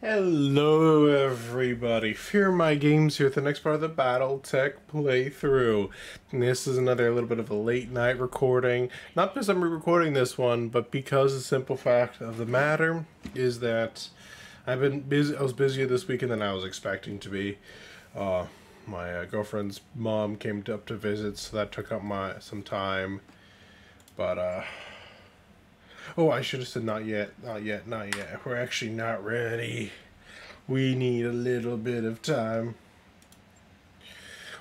Hello everybody, Fearmy Games here with the next part of the BattleTech playthrough. And this is another little bit of a late night recording. Not because I'm re-recording this one, but because the simple fact of the matter is that I've been busy. I was busier this weekend than I was expecting to be. My girlfriend's mom came up to visit, so that took up some time. But oh, I should have said not yet, not yet, not yet. We're actually not ready. We need a little bit of time.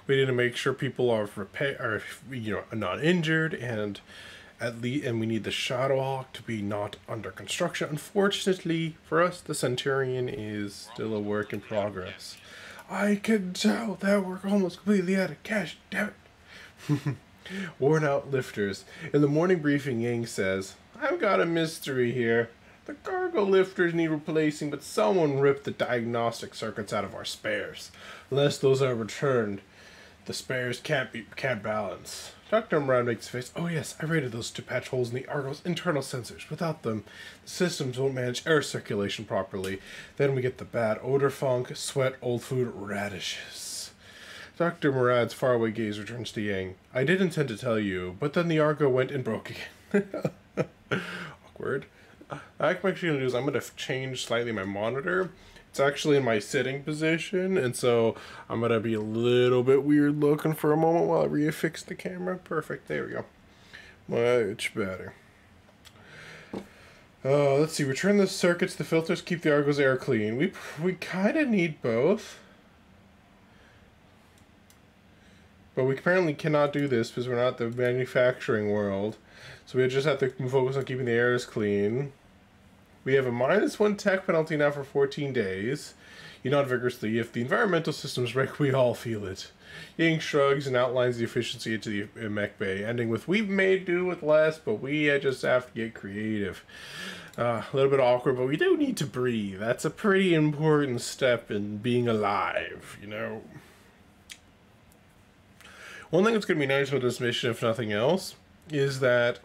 We need to make sure people are not injured, and we need the Shadowhawk to be not under construction. Unfortunately for us, the Centurion is still a work in progress. I can tell that we're almost completely out of cash. Damn it. Worn out lifters. In the morning briefing, Yang says, "I've got a mystery here. The cargo lifters need replacing, but someone ripped the diagnostic circuits out of our spares. Unless those are returned, the spares can't balance." Dr. Moran makes a face. "Oh yes, I rated those to patch holes in the Argo's internal sensors. Without them, the systems won't manage air circulation properly. Then we get the bad odor funk, sweat, old food, radishes." Dr. Murad's faraway gaze returns to Yang. "I did intend to tell you, but then the Argo went and broke again." Awkward. I'm actually going to do is I'm going to change slightly my monitor. It's actually in my sitting position, and so I'm going to be a little bit weird looking for a moment while I reaffix the camera. Perfect. There we go. Much better. Let's see. Return the circuits, the filters, keep the Argo's air clean. We kind of need both. But we apparently cannot do this because we're not the manufacturing world. So we just have to focus on keeping the air clean. We have a -1 tech penalty now for 14 days. You nod vigorously. If the environmental systems break, we all feel it. Yang shrugs and outlines the efficiency into the mech bay, ending with, "We've made do with less, but we just have to get creative." A little bit awkward, but we do need to breathe. That's a pretty important step in being alive, you know. One thing that's going to be nice with this mission, if nothing else, is that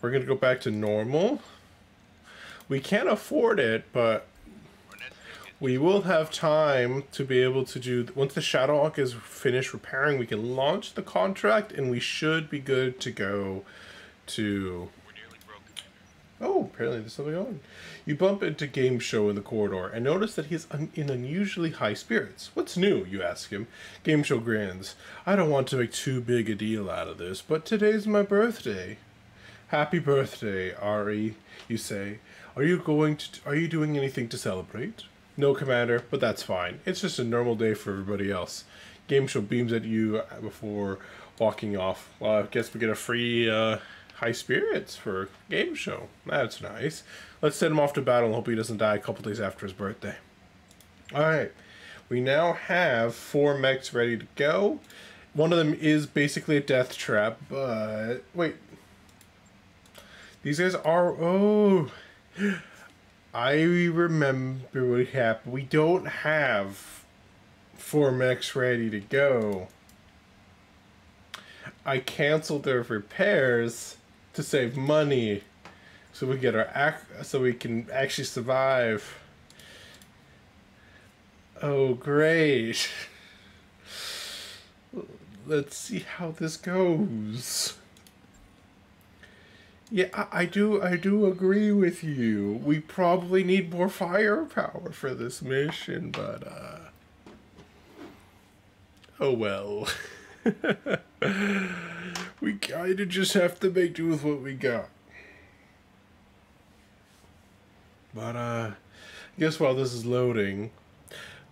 we're going to go back to normal. We can't afford it, but we will have time to be able to do... Once the Shadowhawk is finished repairing, we can launch the contract, and we should be good to go to... Oh, apparently there's something on. You bump into Game Show in the corridor and notice that he's in unusually high spirits. "What's new?" you ask him. Game Show grins. "I don't want to make too big a deal out of this, but today's my birthday." "Happy birthday, Ari," you say. Are you doing anything to celebrate?" "No, Commander, but that's fine. It's just a normal day for everybody else." Game Show beams at you before walking off. "Well, I guess we get a free high spirits for Game Show. That's nice. Let's send him off to battle and hope he doesn't die a couple days after his birthday." Alright. We now have 4 mechs ready to go. One of them is basically a death trap, but... Wait. These guys are... Oh... I remember what happened. We don't have 4 mechs ready to go. I canceled their repairs to save money, so we get so we can actually survive. Oh, great! Let's see how this goes. Yeah, I do agree with you. We probably need more firepower for this mission, but oh well. We kinda just have to make do with what we got. But I guess while this is loading,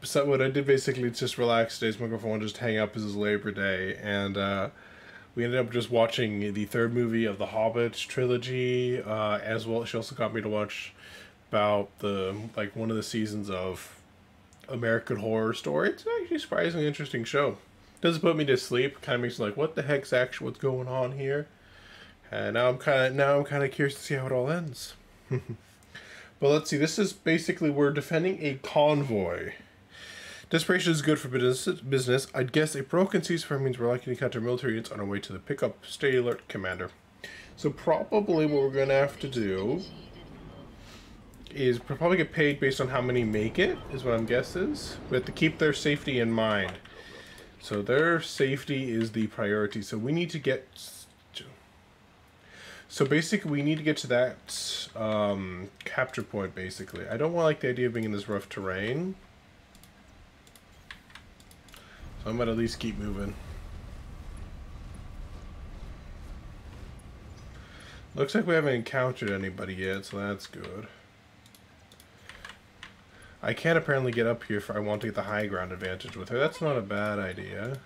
so what I did basically is just relax today. My girlfriend wanted to just hang up as it's Labor Day, and we ended up just watching the 3rd movie of the Hobbit trilogy. As well, she also got me to watch about one of the seasons of American Horror Story. It's actually a surprisingly interesting show. Doesn't put me to sleep. Kind of makes me like, what the heck's actually what's going on here? And now I'm kind of curious to see how it all ends. But let's see. This is basically we're defending a convoy. Desperation is good for business. I'd guess a broken ceasefire means we're likely to encounter military units on our way to the pickup. Stay alert, Commander. So probably what we're going to have to do is probably get paid based on how many make it, is what I'm guessing is. We have to keep their safety in mind. So their safety is the priority. So we need to get... So basically we need to get to that capture point, basically. I don't like the idea of being in this rough terrain. So I'm going to at least keep moving. Looks like we haven't encountered anybody yet, so that's good. I can't apparently get up here if I want to get the high ground advantage with her. That's not a bad idea.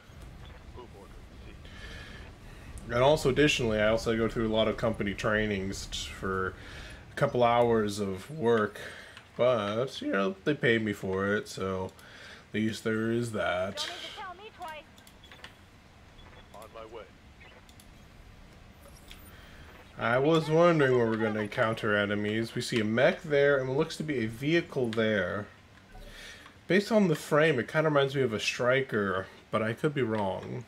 And also, additionally, I also go through a lot of company trainings for a couple hours of work. But, you know, they paid me for it, so at least there is that. I was wondering where we're going to encounter enemies. We see a mech there, and what looks to be a vehicle there. Based on the frame, it kind of reminds me of a striker, but I could be wrong.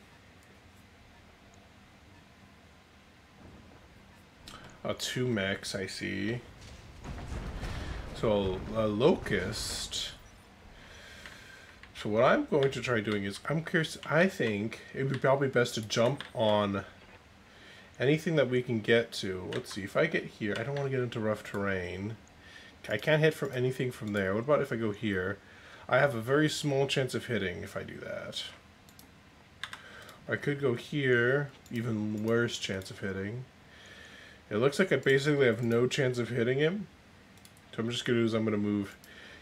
Two mechs, I see. So, a locust. So what I'm going to try doing is, I'm curious, I think it would be probably best to jump on anything that we can get to. Let's see, if I get here, I don't want to get into rough terrain. I can't hit from anything from there. What about if I go here? I have a very small chance of hitting if I do that. I could go here, even worse chance of hitting. It looks like I basically have no chance of hitting him. So I'm just going to do is I'm going to move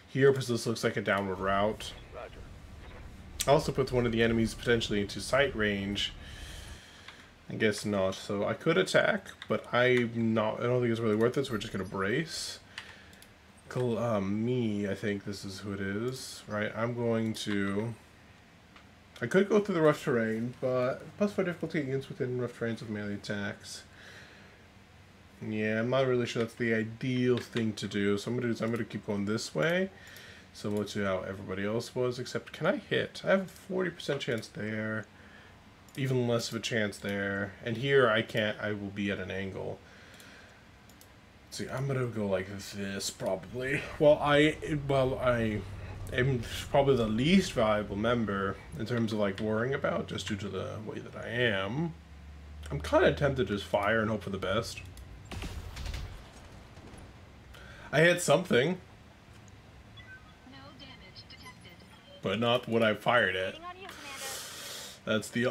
here because this looks like a downward route. Also puts one of the enemies potentially into sight range. I guess not. So I could attack, but I don't think it's really worth it, so we're just going to brace. Me, I think this is who it is. Right, I'm going to... I could go through the rough terrain, but +4 difficulty against within rough terrains of melee attacks. Yeah, I'm not really sure that's the ideal thing to do. So I'm gonna keep going this way, similar to how everybody else was. Except, can I hit? I have a 40% chance there, even less of a chance there, and here I can't. I will be at an angle. Let's see, I'm gonna go like this probably. Well, I am probably the least valuable member in terms of like worrying about, just due to the way that I am. I'm kind of tempted to just fire and hope for the best. I hit something, no damage detected, but not what I fired at. That's the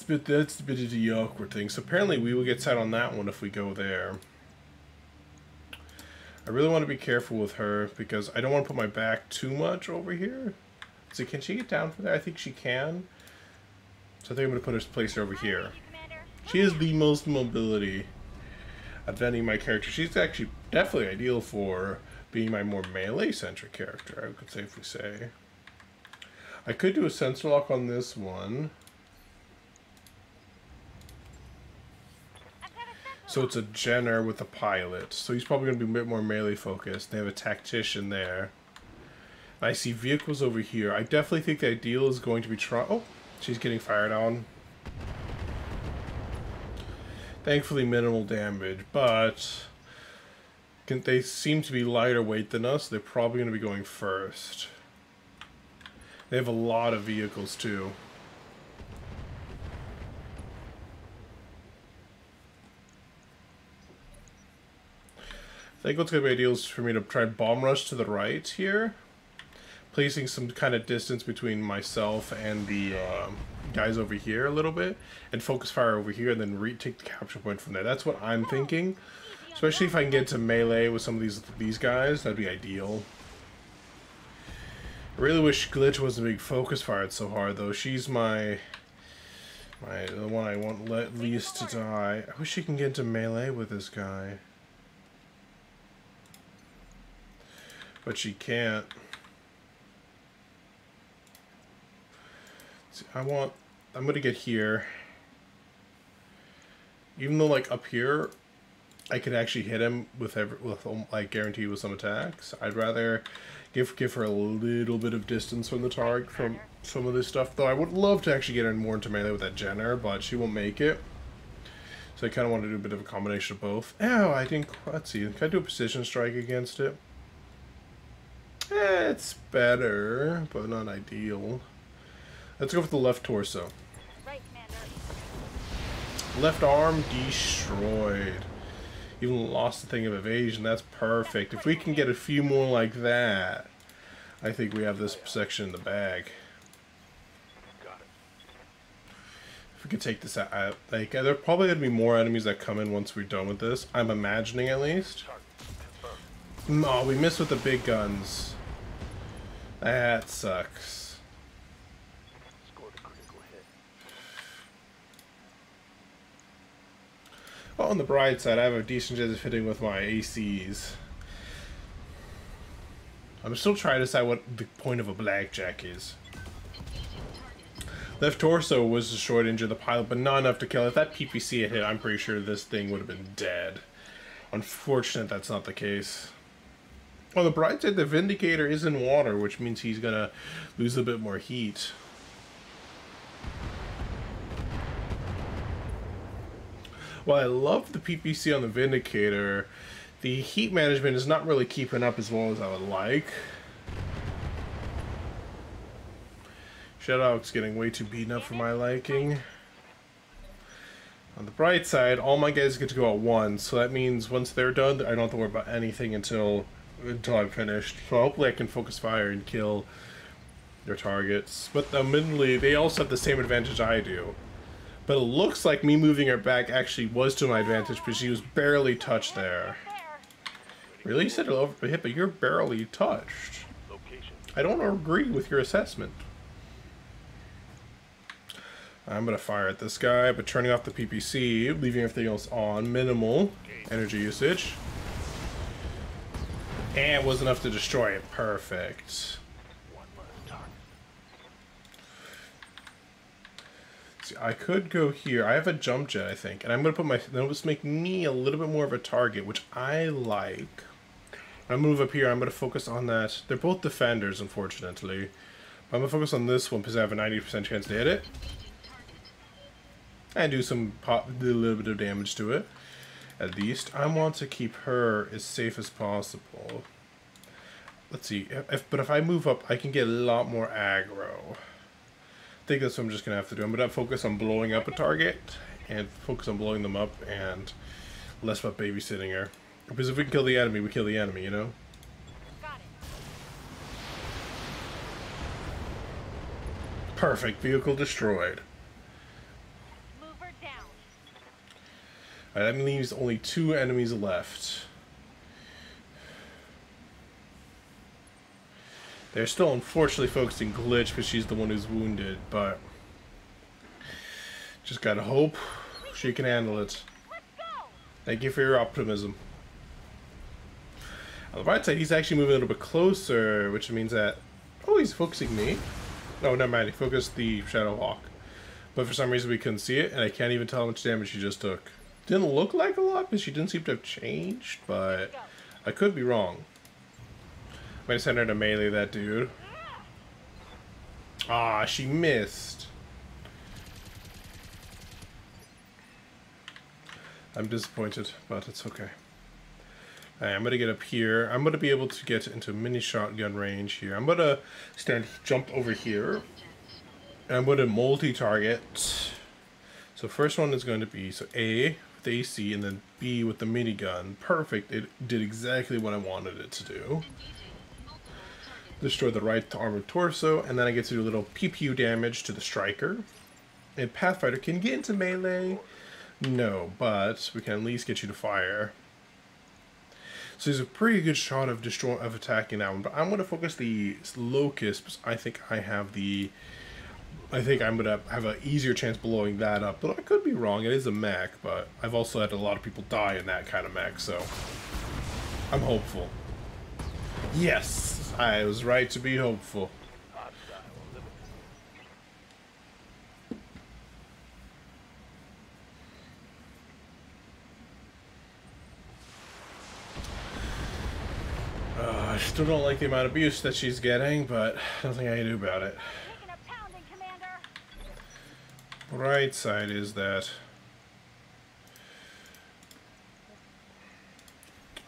bit of the awkward thing. So apparently we will get set on that one if we go there. I really want to be careful with her because I don't want to put my back too much over here. So can she get down from there? I think she can. So I think I'm going to place her over here. She has the most mobility of any of my characters. She's actually definitely ideal for being my more melee-centric character, I could safely say. I could do a sensor lock on this one. So it's a Jenner with a pilot. So he's probably going to be a bit more melee-focused. They have a tactician there. I see vehicles over here. I definitely think the ideal is going to be oh, she's getting fired on. Thankfully minimal damage, but they seem to be lighter weight than us. They're probably going to be going first. They have a lot of vehicles too. I think what's going to be ideal is for me to try and bomb rush to the right here, placing some kind of distance between myself and the guys over here a little bit, and focus fire over here, and then retake the capture point from there. That's what I'm thinking. Especially if I can get to melee with some of these guys, that'd be ideal. I really wish Glitch wasn't being focus fired so hard though. She's the one I want least to die. I wish she can get into melee with this guy, but she can't. See, I'm gonna get here. Even though like up here, I could actually hit him with like guaranteed with some attacks. I'd rather give her a little bit of distance from the target from some of this stuff. Though I would love to actually get her more into melee with that Jenner, but she won't make it. So I kind of want to do a bit of a combination of both. Oh, I think, let's see, can I do a precision strike against it? It's better, but not ideal. Let's go with the left torso. Right, Commander. Left arm destroyed. Even lost the thing of evasion. That's perfect. If we can get a few more like that, I think we have this section in the bag. If we could take this out, like, there are probably going to be more enemies that come in once we're done with this. I'm imagining, at least. Oh, we missed with the big guns. That sucks. Well, on the bright side, I have a decent chance of hitting with my ACs. I'm still trying to decide what the point of a blackjack is. Left torso was destroyed, injured the pilot, but not enough to kill. If that PPC had hit, I'm pretty sure this thing would have been dead. Unfortunate that's not the case. On the bright side, the Vindicator is in water, which means he's gonna lose a bit more heat. While I love the PPC on the Vindicator, the heat management is not really keeping up as well as I would like. Shadow's getting way too beaten up for my liking. On the bright side, all my guys get to go at once, so that means once they're done, I don't have to worry about anything until I'm finished. So hopefully I can focus fire and kill their targets. But admittedly, they also have the same advantage I do. But it looks like me moving her back actually was to my advantage because she was barely touched there. Really? You said it'll overhit, but you're barely touched. I don't agree with your assessment. I'm going to fire at this guy, but turning off the PPC, leaving everything else on. Minimal energy usage. And it was enough to destroy it. Perfect. See, I could go here. I have a jump jet, I think. And I'm going to put my... That'll just make me a little bit more of a target, which I like. I'm going to move up here. I'm going to focus on that. They're both defenders, unfortunately. I'm going to focus on this one because I have a 90% chance to hit it. And do a little bit of damage to it. At least. I want to keep her as safe as possible. Let's see. But if I move up, I can get a lot more aggro. I think that's what I'm just going to have to do. I'm going to focus on blowing up a target. And focus on blowing them up. And less about babysitting her. Because if we can kill the enemy, we kill the enemy, you know? Got it. Perfect. Vehicle destroyed. Alright, that leaves only 2 enemies left. They're still unfortunately focusing Glitch because she's the one who's wounded, but just gotta hope she can handle it. Thank you for your optimism. On the right side, he's actually moving a little bit closer, which means that... Oh, he's focusing me. No, never mind. He focused the Shadowhawk. But for some reason we couldn't see it, and I can't even tell how much damage she just took. Didn't look like a lot, but she didn't seem to have changed, but I could be wrong. Might have sent her to melee that dude. Ah, she missed. I'm disappointed, but it's okay. Right, I'm gonna get up here. I'm gonna be able to get into mini shotgun range here. I'm gonna jump over here. And I'm gonna multi-target. So first one is going to be A with the AC and then B with the minigun. Perfect. It did exactly what I wanted it to do. Destroy the right armored torso, and then I get to do a little PPU damage to the striker. And Pathfinder can get into melee. No, but we can at least get you to fire. So there's a pretty good shot of attacking that one. But I'm going to focus the Locust because I think I'm going to have an easier chance blowing that up. But I could be wrong. It is a mech, but I've also had a lot of people die in that kind of mech, so I'm hopeful. Yes! I was right to be hopeful. I still don't like the amount of abuse that she's getting, but nothing I can do about it. Right side is that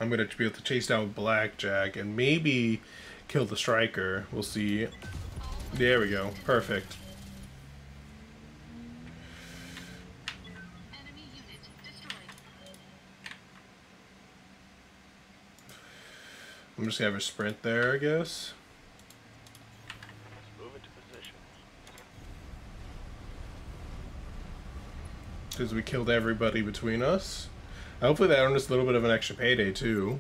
I'm going to be able to chase down Blackjack and maybe kill the striker. We'll see. There we go. Perfect. Enemy unit destroyed. I'm just gonna have a sprint there, I guess. Move into position. Because we killed everybody between us. Hopefully that earned us a little bit of an extra payday, too.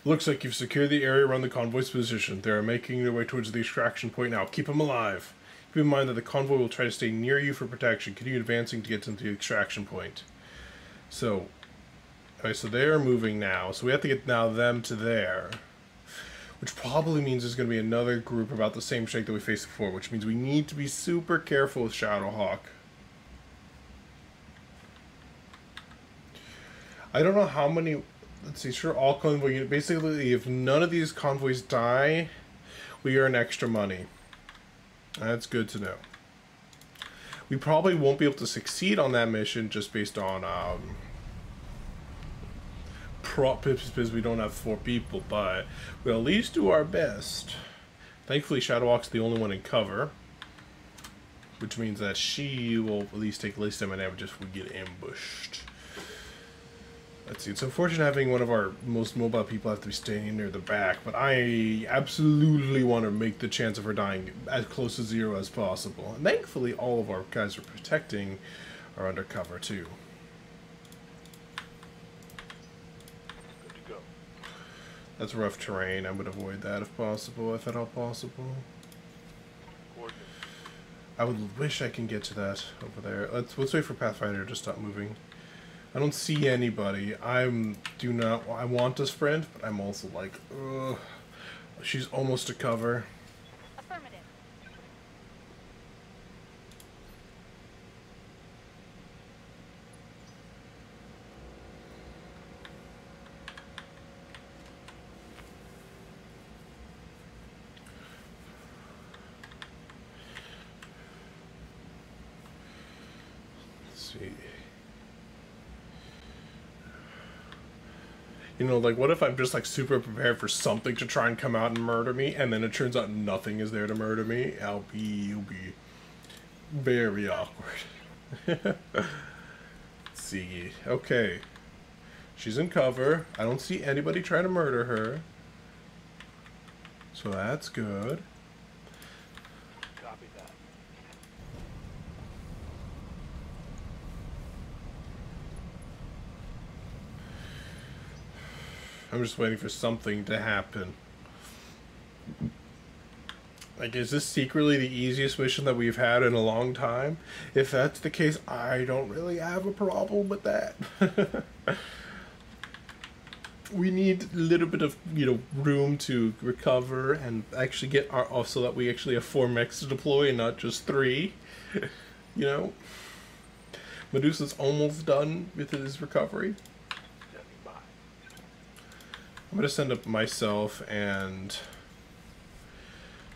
Looks like you've secured the area around the convoy's position. They are making their way towards the extraction point now. Keep them alive. Keep in mind that the convoy will try to stay near you for protection. Continue advancing to get to the extraction point. So, alright, so they are moving now. So we have to get now them to there. Which probably means there's going to be another group about the same shape that we faced before. Which means we need to be super careful with Shadowhawk. I don't know how many... Let's see, sure, all convoy units. Basically, if none of these convoys die, we earn extra money. That's good to know. We probably won't be able to succeed on that mission just based on because we don't have 4 people, but we'll at least do our best. Thankfully, Shadowhawk's the only one in cover, which means that she will at least take less damage if we get ambushed. Let's see, it's unfortunate having one of our most mobile people have to be standing near the back, but I absolutely want to make the chance of her dying as close to 0 as possible. And thankfully, all of our guys we're protecting are under cover, too. Good to go. That's rough terrain. I would avoid that if possible, if at all possible. Coordinates. I would wish I can get to that over there. Let's wait for Pathfinder to stop moving. I don't see anybody. I want to sprint, but I'm also like, ugh. She's almost to cover. Affirmative. Let's see. You know, like, what if I'm just, like, super prepared for something to try and come out and murder me, and then it turns out nothing is there to murder me? It'll be very awkward. Let's see. Okay. She's in cover. I don't see anybody trying to murder her. So that's good. Copy that. I'm just waiting for something to happen. Like, is this secretly the easiest mission that we've had in a long time? If that's the case, I don't really have a problem with that. We need a little bit of, room to recover and actually get our... so that we actually have 4 mechs to deploy and not just 3. Medusa's almost done with his recovery. Standing by. I'm gonna send up myself and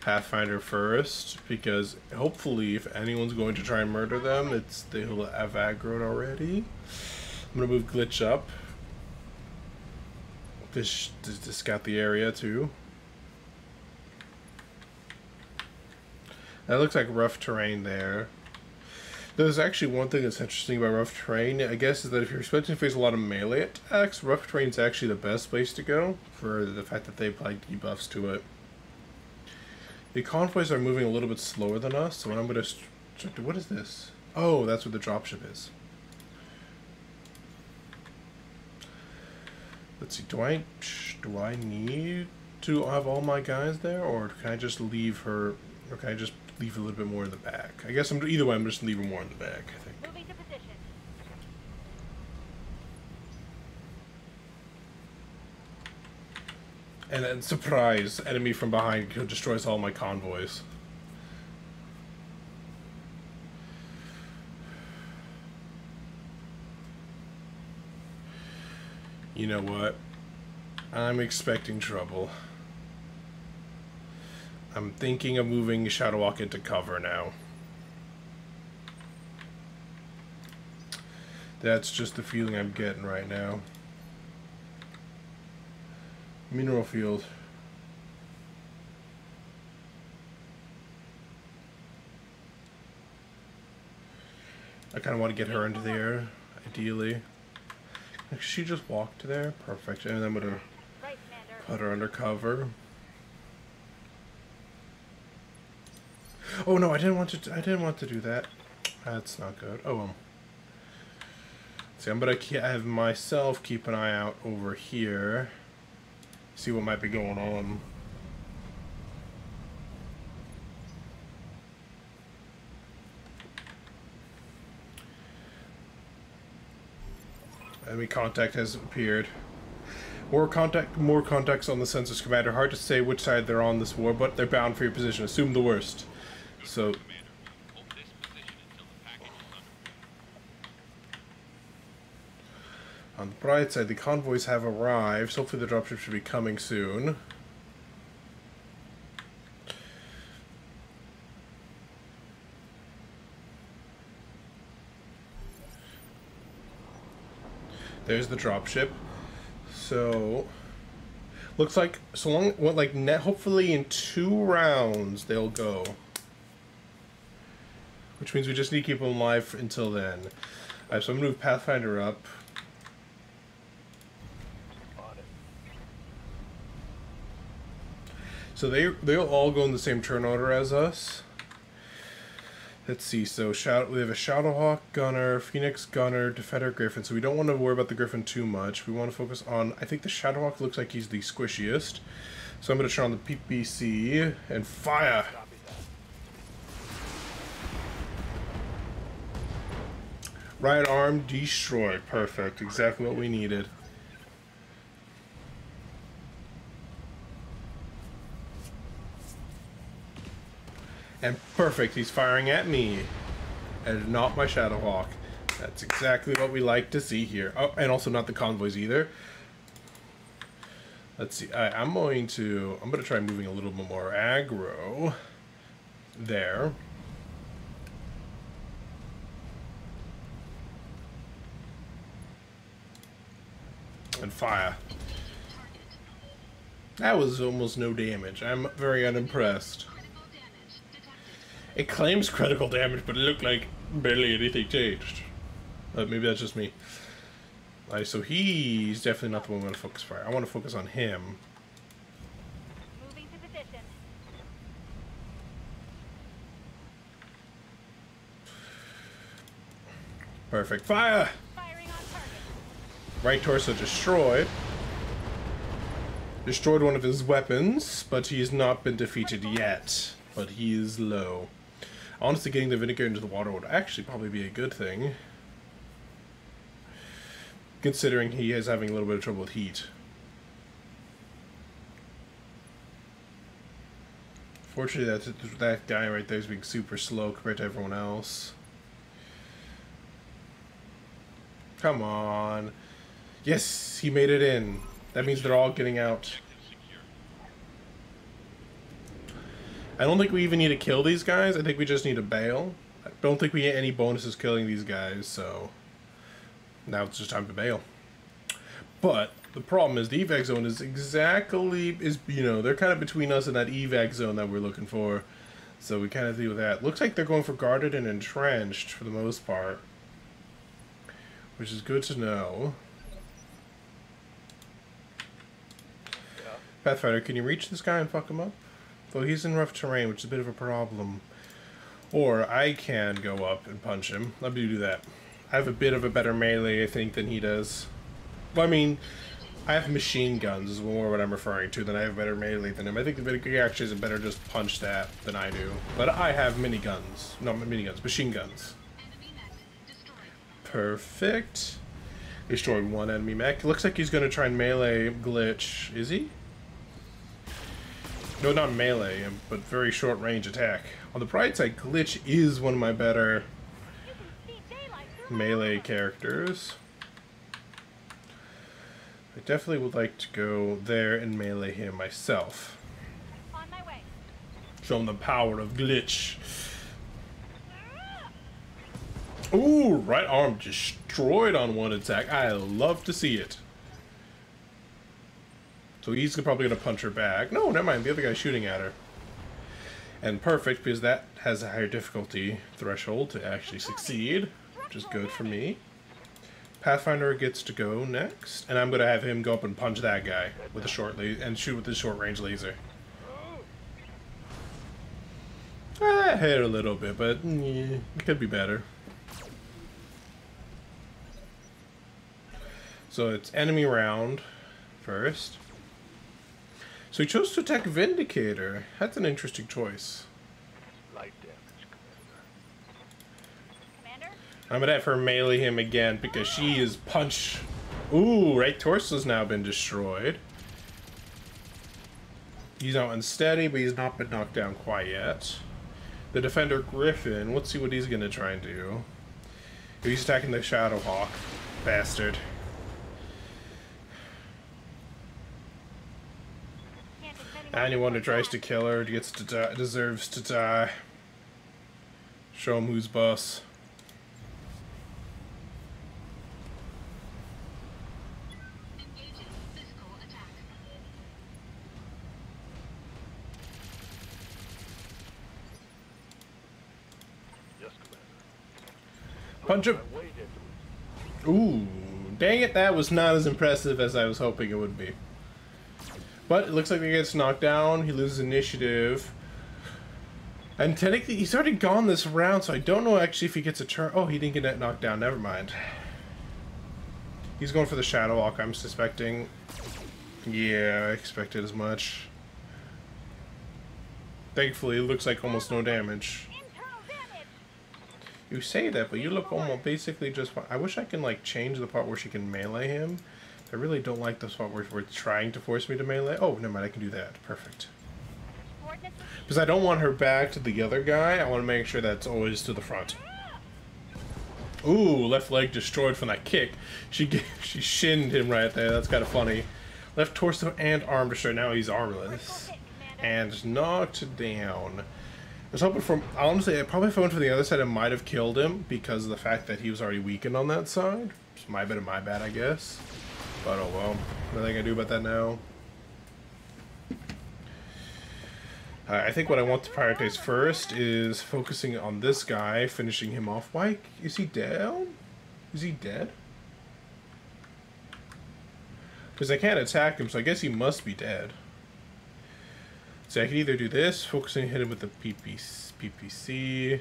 Pathfinder first, because hopefully if anyone's going to try and murder them, they'll have aggroed already. I'm gonna move Glitch up. This got the area too. That looks like rough terrain there. There's actually one thing that's interesting about rough terrain, I guess, is that if you're expecting to face a lot of melee attacks, rough terrain is actually the best place to go for the fact that they apply debuffs to it. The convoys are moving a little bit slower than us, so I'm going to... What is this? Oh, that's where the dropship is. Let's see, do I need to have all my guys there, or can I just leave her, or can I just leave a little bit more in the back? I guess either way, I'm just leaving more in the back, I think. Moving to position. And then, surprise, enemy from behind destroys all my convoys. You know what? I'm expecting trouble. I'm thinking of moving Shadowhawk into cover now. That's just the feeling I'm getting right now. Mineral field. I kind of want to get her into there, ideally. She just walked there. Perfect. And I'm going to Right, Commander. put her under cover. Oh no, I didn't want to do that. That's not good. Oh well. See, I'm gonna have myself keep an eye out over here. See what might be going on. Enemy contact has appeared. More contacts on the census, Commander. Hard to say which side they're on this war, but they're bound for your position. Assume the worst. So, on the bright side, the convoys have arrived. So hopefully the dropship should be coming soon. There's the dropship. So, looks like hopefully in 2 rounds they'll go. Which means we just need to keep them alive until then. Alright, so I'm going to move Pathfinder up. On it. So they'll all go in the same turn order as us. Let's see, so we have a Shadowhawk Gunner, Phoenix Gunner, Defender Griffin, so we don't want to worry about the Griffin too much. We want to focus on, I think the Shadowhawk looks like he's the squishiest. So I'm going to turn on the PPC and fire! Copy that. Right arm destroyed. Perfect. Exactly what we needed. And perfect. He's firing at me. And not my Shadowhawk. That's exactly what we like to see here. Oh, and also not the convoys either. Let's see. I'm going to try moving a little bit more aggro. There. And fire. That was almost no damage. I'm very unimpressed. It claims critical damage, but it looked like barely anything changed. Maybe that's just me. Alright, so he's definitely not the one I'm going to focus fire. I want to focus on him. Moving to position. Perfect. Fire! Firing on target. Right torso destroyed. Destroyed one of his weapons, but he's not been defeated yet. But he is low. Honestly, getting the vinegar into the water would actually probably be a good thing. Considering he is having a little bit of trouble with heat. Fortunately, that guy right there is being super slow compared to everyone else. Come on. Yes, he made it in. That means they're all getting out. I don't think we even need to kill these guys. I think we just need to bail. I don't think we get any bonuses killing these guys, so now it's just time to bail. But the problem is the evac zone is they're kind of between us and that evac zone that we're looking for. So we kind of deal with that. Looks like they're going for guarded and entrenched for the most part, which is good to know. Yeah. Pathfinder, can you reach this guy and fuck him up? Though he's in rough terrain, which is a bit of a problem. Or I can go up and punch him. Let me do that. I have a bit of a better melee, I think, than he does. Well, I mean, I have machine guns is more what I'm referring to, than I have better melee than him. I think he actually has a better just punch that than I do. But I have miniguns. No, miniguns. Machine guns. Perfect. Destroyed one enemy mech. Looks like he's going to try and melee glitch. Is he? No, not melee, but very short range attack. On the bright side, glitch is one of my better You can see daylight through melee characters. I definitely would like to go there and melee him myself. on my way. Show him the power of glitch. Ooh, right arm destroyed on one attack. I love to see it. So he's probably going to punch her back. No, never mind. The other guy's shooting at her. And perfect, because that has a higher difficulty threshold to actually succeed. which is good for me. Pathfinder gets to go next, and I'm gonna have him go up and punch that guy with a short and shoot with the short range laser. I hit a little bit, but it could be better. So it's enemy round first. So he chose to attack Vindicator. That's an interesting choice. Light damage, Commander? I'm gonna have her melee him again because she is punch. Ooh, right torso's now been destroyed. He's now unsteady, but he's not been knocked down quite yet. The Defender Griffin, let's see what he's gonna try and do. He's attacking the Shadowhawk. Bastard. Can't defend him. Anyone who tries to kill her gets to die, deserves to die. Show him who's boss. Yes, Commander. Punch him! Way into it. Ooh, dang it, that was not as impressive as I was hoping it would be. But it looks like he gets knocked down, he loses initiative. And technically, he's already gone this round, so I don't know actually if he gets a turn. Oh, he didn't get knocked down, never mind. He's going for the Shadowhawk, I'm suspecting. Yeah, I expected as much. Thankfully, it looks like almost no damage. Internal damage. You say that, but you look almost basically just fine. I wish I can like change the part where she can melee him. I really don't like the part where we're trying to force me to melee. Oh, never mind, I can do that. Perfect. Coordinates received. Because I don't want her back to the other guy. I want to make sure that's always to the front. Ooh, left leg destroyed from that kick. She shinned him right there. That's kind of funny. Left torso and arm destroyed. Now he's armless. And knocked down. I was hoping for, honestly, I probably phoned from the other side. I might have killed him because of the fact that he was already weakened on that side. It's my bad, I guess. But oh well. What are they gonna do about that now? I think what I want to prioritize first is focusing on this guy, finishing him off. Why? Is he down? Is he dead? Because I can't attack him, so I guess he must be dead. So I can either do this, focusing hit him with the PPC,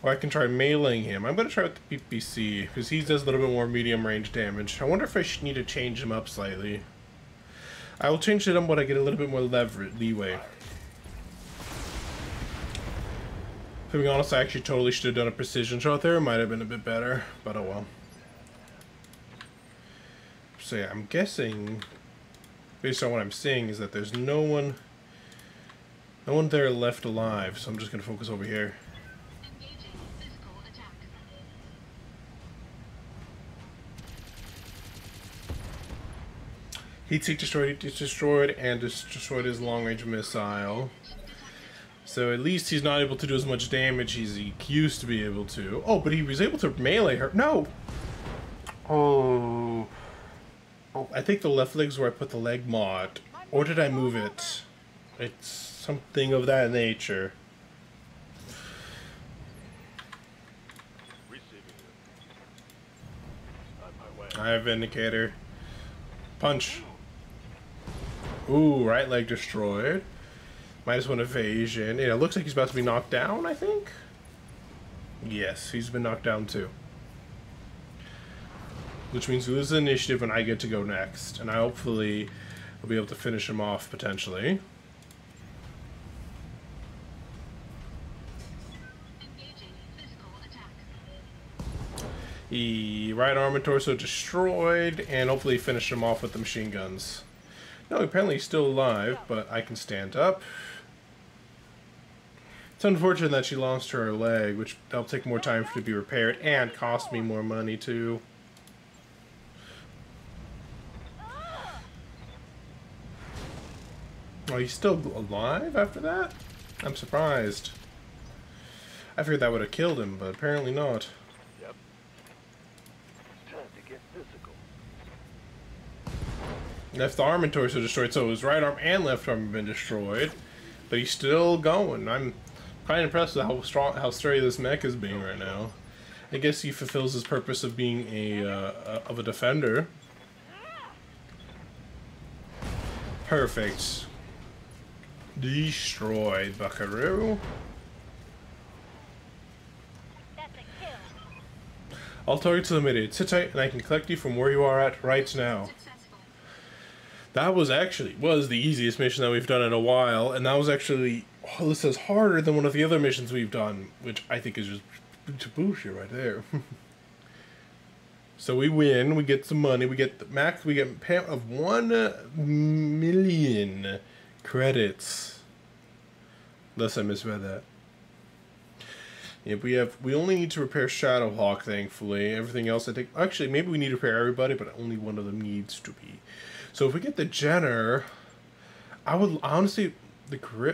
or I can try meleeing him. I'm going to try with the PPC, because he does a little bit more medium range damage. I wonder if I should need to change him up slightly. I will change it up when I get a little bit more leeway. To be honest, I actually totally should have done a precision shot there. It might have been a bit better, but oh well. So yeah, I'm guessing, based on what I'm seeing, is that there's no one there left alive. So I'm just gonna focus over here. Heat sink destroyed, and destroyed his long-range missile. So at least he's not able to do as much damage as he used to be able to. Oh, but he was able to melee her. No! Oh, I think the left leg's where I put the leg mod. Or did I move it? It's something of that nature. Receiving it. On my way. I have Vindicator. Punch. Ooh, right leg destroyed. -1 evasion. Yeah, it looks like he's about to be knocked down, I think? Yes, he's been knocked down too. Which means he loses initiative when I get to go next. And I hopefully will be able to finish him off, potentially. Right arm and torso destroyed, and hopefully finish him off with the machine guns. No, apparently he's still alive, but I can stand up. It's unfortunate that she lost her leg, which that'll take more time for it to be repaired, and cost me more money too. Oh, he's still alive after that? I'm surprised. I figured that would have killed him, but apparently not. Yep. Time to get physical. Left arm and torso destroyed, so his right arm and left arm have been destroyed. But he's still going. I'm kind of impressed with how sturdy this mech is being right now. I guess he fulfills his purpose of being a defender. Perfect. Destroyed, Buckaroo. That's a kill. All targets eliminated. Sit tight and I can collect you from where you are at right now. That was the easiest mission that we've done in a while, and that was actually, oh, this is harder than one of the other missions we've done, which I think is just bullshit right there. So we win, we get some money, we get the max, we get payout of 1,000,000 credits. Unless I misread that. Yeah, we only need to repair Shadowhawk, thankfully. Everything else I think, actually maybe we need to repair everybody, but only one of them needs to be. So if we get the Jenner, I would honestly,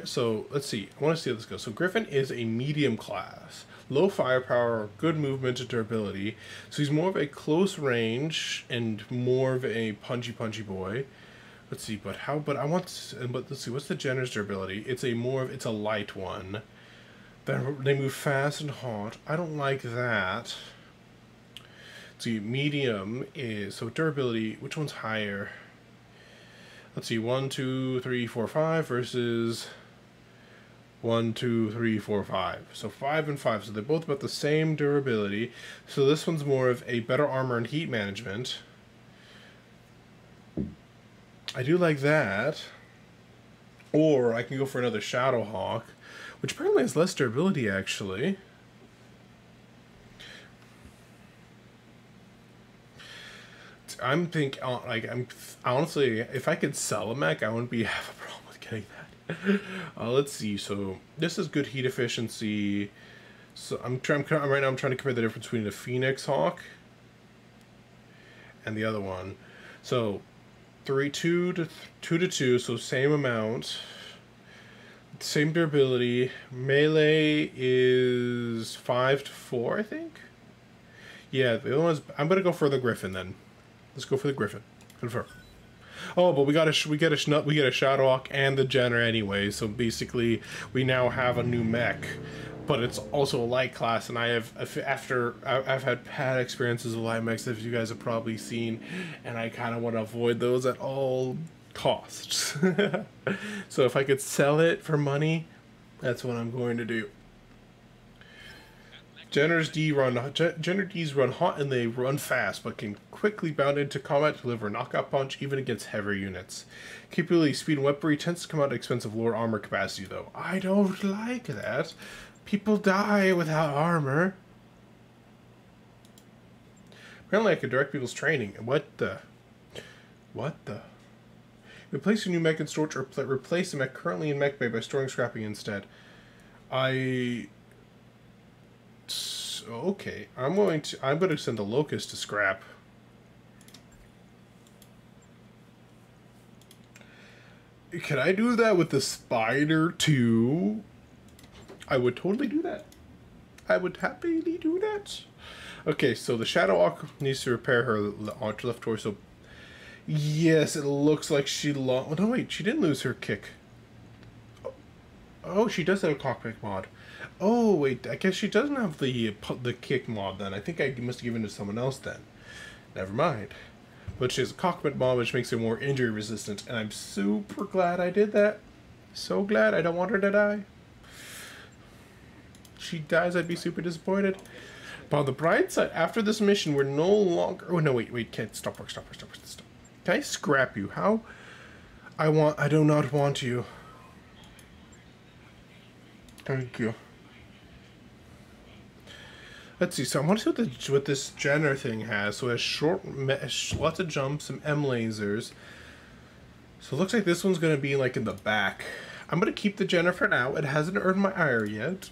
so let's see, I want to see how this goes. So Griffin is a medium class, low firepower, good movement and durability. So he's more of a close range and more of a punchy boy. Let's see, but let's see, what's the Jenner's durability? It's a light one. They move fast and hot. I don't like that. Let's see, medium is, so durability, which one's higher? Let's see, 1, 2, 3, 4, 5 versus 1, 2, 3, 4, 5. So 5 and 5. So they're both about the same durability. So this one's more of a better armor and heat management. I do like that. Or I can go for another Shadowhawk, which apparently has less durability, actually. I'm honestly, if I could sell a mech, I wouldn't have a problem with getting that. Let's see. So this is good heat efficiency. So right now I'm trying to compare the difference between the Phoenix Hawk and the other one. So 2 to 2, so same amount, same durability. Melee is 5 to 4, I think. Yeah, the other one's. I'm gonna go for the Griffin then. Let's go for the Griffin. Confirm. Oh, but we get a Shadowhawk and the Jenner anyway. So basically, we now have a new mech, but it's also a light class. And I've had bad experiences with light mechs, as you guys have probably seen, and I kind of want to avoid those at all costs. So if I could sell it for money, that's what I'm going to do. Jenner D's run hot and they run fast, but can quickly bound into combat to deliver a knockout punch even against heavier units. Capability, speed, and weaponry tends to come out at expense of lower armor capacity, though. I don't like that. People die without armor. Apparently I could direct people's training. What the? Replace your new mech in storage or replace the mech currently in mech bay by storing scrapping instead. Okay, I'm going to send a Locust to scrap. Can I do that with the Spider too? I would totally do that. I would happily do that. Okay, so the Shadowhawk needs to repair her left torso. Yes, it looks like she lost. Oh, no, wait, she didn't lose her kick. Oh, she does have a cockpit mod. Oh, wait, I guess she doesn't have the kick mod then. I think I must have given it to someone else then. Never mind. But she has a cockpit mod, which makes her more injury resistant, and I'm super glad I did that. So glad. I don't want her to die. If she dies, I'd be super disappointed. But on the bright side, after this mission, we're no longer... Oh, no, wait, can't. Stop. Can I scrap you? How? I do not want you. Thank you. Let's see. So I want to see what this Jenner thing has. So it has lots of jumps, some M lasers. So it looks like this one's going to be like in the back. I'm going to keep the Jenner for now. It hasn't earned my ire yet.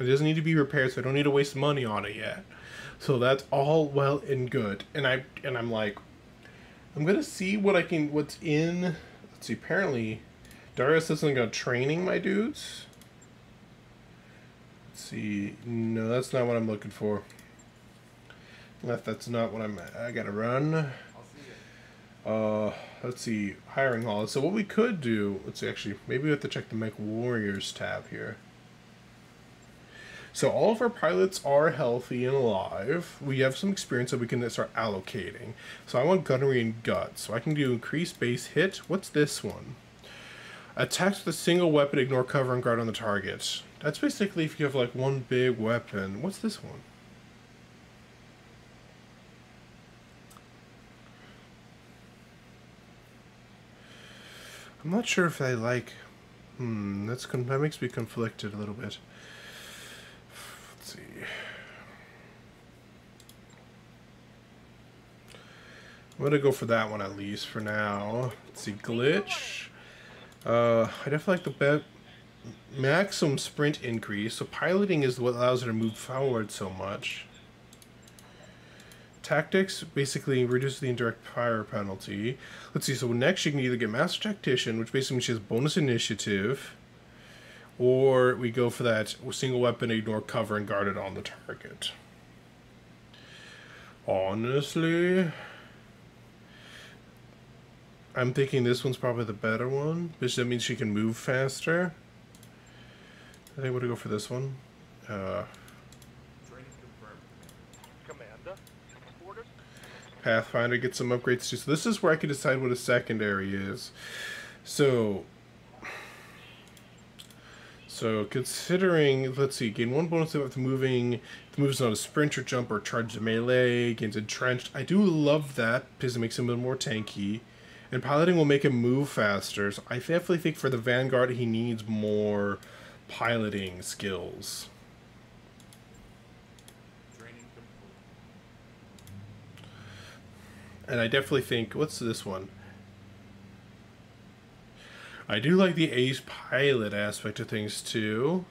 It doesn't need to be repaired, so I don't need to waste money on it yet. So that's all well and good. And I'm like, I'm going to see what's in. Let's see. Apparently, Darius isn't going to training my dudes. Let's see. No, that's not what I'm looking for. That's not what I gotta run. Let's see. Hiring hall. So what we could do, let's see, actually, maybe we have to check the Mech Warriors tab here. So all of our pilots are healthy and alive. We have some experience that we can start allocating. So I want gunnery and guts. So I can do increased base hit. What's this one? Attacks with a single weapon, ignore cover and guard on the target. That's basically if you have like one big weapon. What's this one? I'm not sure if I like... that makes me conflicted a little bit. Let's see. I'm gonna go for that one at least for now. Let's see, glitch. I definitely like the maximum sprint increase. So piloting is what allows her to move forward so much. Tactics basically reduces the indirect fire penalty. Let's see, so next she can either get Master Tactician, which basically means she has bonus initiative, or we go for that single weapon, ignore cover, and guard it on the target. Honestly, I'm thinking this one's probably the better one, because that means she can move faster. I think I'm gonna go for this one. Pathfinder gets some upgrades too. So this is where I can decide what a secondary is. So considering, let's see, gain one bonus if moving. If moves on a sprint or jump or charge the melee, gains entrenched. I do love that because it makes him a little more tanky. And piloting will make him move faster. So I definitely think for the Vanguard he needs more piloting skills. And I definitely think, what's this one? I do like the ace pilot aspect of things too.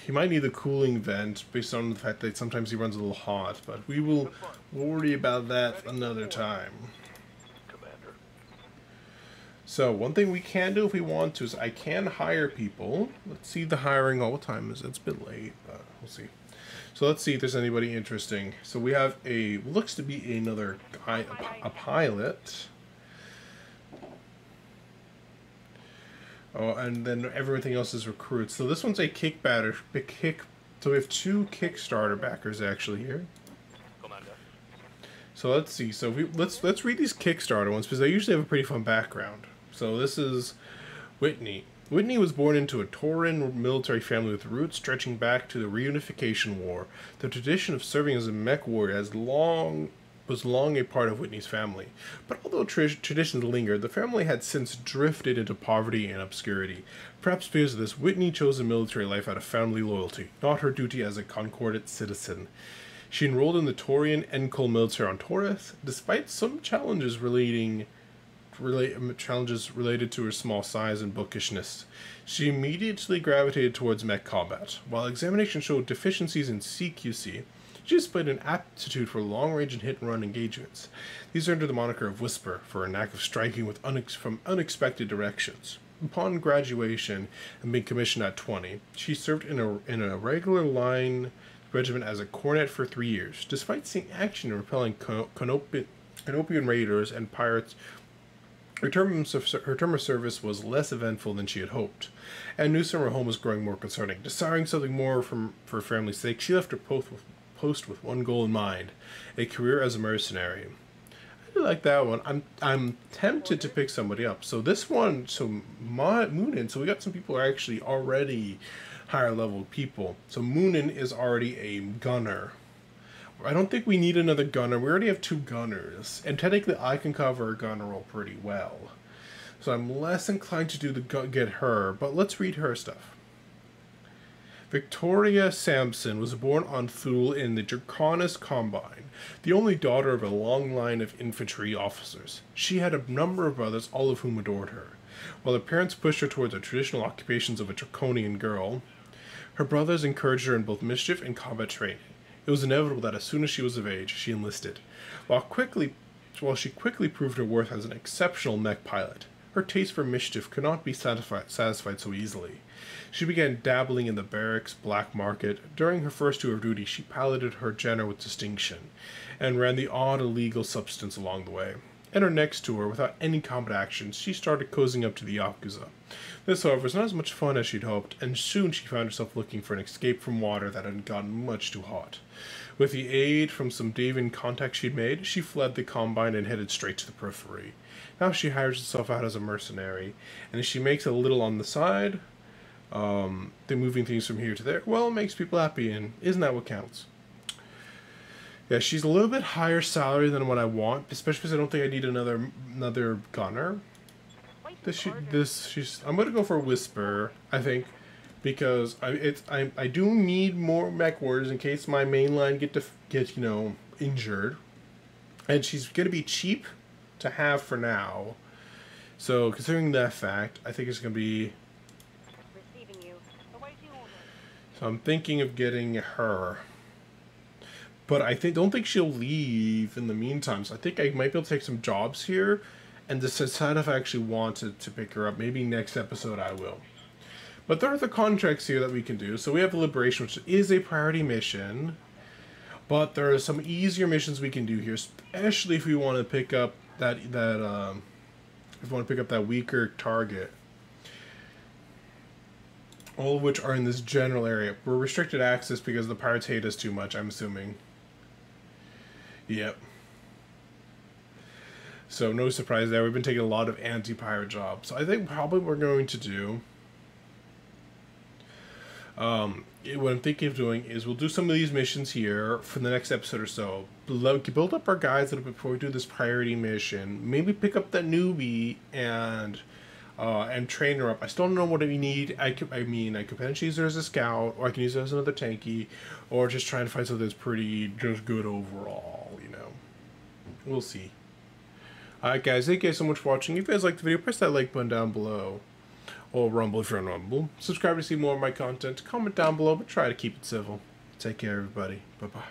He might need the cooling vent based on the fact that sometimes he runs a little hot, but we will worry about that another time. Commander. So one thing we can do if we want to is I can hire people. Let's see the hiring. Oh, what time is it? It's a bit late, but we'll see. So let's see if there's anybody interesting. So we have looks to be another guy, a pilot. Oh, and then everything else is recruits. So this one's a so we have 2 Kickstarter backers actually here. Commander. So let's see. So let's read these Kickstarter ones because they usually have a pretty fun background. So this is Whitney. Whitney was born into a Tauran military family with roots stretching back to the Reunification War. The tradition of serving as a mech warrior was long a part of Whitney's family. But although traditions lingered, the family had since drifted into poverty and obscurity. Perhaps because of this, Whitney chose a military life out of family loyalty, not her duty as a Concordat citizen. She enrolled in the Taurian Encol military on Taurus, despite some challenges related to her small size and bookishness. She immediately gravitated towards mech combat. While examination showed deficiencies in CQC, she displayed an aptitude for long-range and hit-and-run engagements. These earned her the moniker of Whisper for her knack of striking from unexpected directions. Upon graduation and being commissioned at 20, she served in a regular line regiment as a cornet for 3 years. Despite seeing action in repelling Canopian raiders and pirates, her term of service was less eventful than she had hoped, and news from her home was growing more concerning. Desiring something more for her family's sake, she left her post with one goal in mind: a career as a mercenary. I do like that one. I'm tempted to pick somebody up. So this one, Moonin. So we got some people who are actually already higher level people. So Moonin is already a gunner. I don't think we need another gunner. We already have 2 gunners, and technically I can cover a gunner role pretty well. So I'm less inclined to get her, but let's read her stuff. Victoria Sampson was born on Thule in the Draconis Combine, the only daughter of a long line of infantry officers. She had a number of brothers, all of whom adored her. While her parents pushed her towards the traditional occupations of a Draconian girl, her brothers encouraged her in both mischief and combat training. It was inevitable that as soon as she was of age, she enlisted. While she quickly proved her worth as an exceptional mech pilot, her taste for mischief could not be satisfied so easily. She began dabbling in the barracks black market. During her first tour of duty, she piloted her Jenner with distinction, and ran the odd illegal substance along the way. and her next tour, without any combat actions, she started cozying up to the Yakuza. This, however, was not as much fun as she'd hoped, and soon she found herself looking for an escape from water that had gotten much too hot. With the aid from some Davian contacts she'd made, she fled the Combine and headed straight to the periphery. Now she hires herself out as a mercenary, and as she makes a little on the side, they're moving things from here to there. Well, it makes people happy, and isn't that what counts? Yeah, she's a little bit higher salary than what I want, especially because I don't think I need another gunner. I'm gonna go for Whisper, I think, because I do need more mech warriors in case my main line get injured, and she's gonna be cheap to have for now. So considering that fact, I think it's gonna be. Receiving you. Awaiting orders. So I'm thinking of getting her. But don't think she'll leave in the meantime. So I think I might be able to take some jobs here and decide if I actually want to pick her up. Maybe next episode I will. But there are the contracts here that we can do. So we have the Liberation, which is a priority mission. But there are some easier missions we can do here, especially if we want to pick up that weaker target. All of which are in this general area. We're restricted access because the pirates hate us too much, I'm assuming. Yep. So no surprise there. We've been taking a lot of anti-pirate jobs. So I think probably what we're going to do, what I'm thinking of doing is we'll do some of these missions here for the next episode or so. Build up our guys a little bit before we do this priority mission. Maybe pick up that newbie and train her up. I still don't know what we need. I could potentially use her as a scout, or I can use her as another tanky, or just try and find something that's pretty just good overall, you know. We'll see. Alright guys, thank you guys so much for watching. If you guys liked the video, press that like button down below. Or Rumble if you're on Rumble. Subscribe to see more of my content. Comment down below, but try to keep it civil. Take care everybody. Bye bye.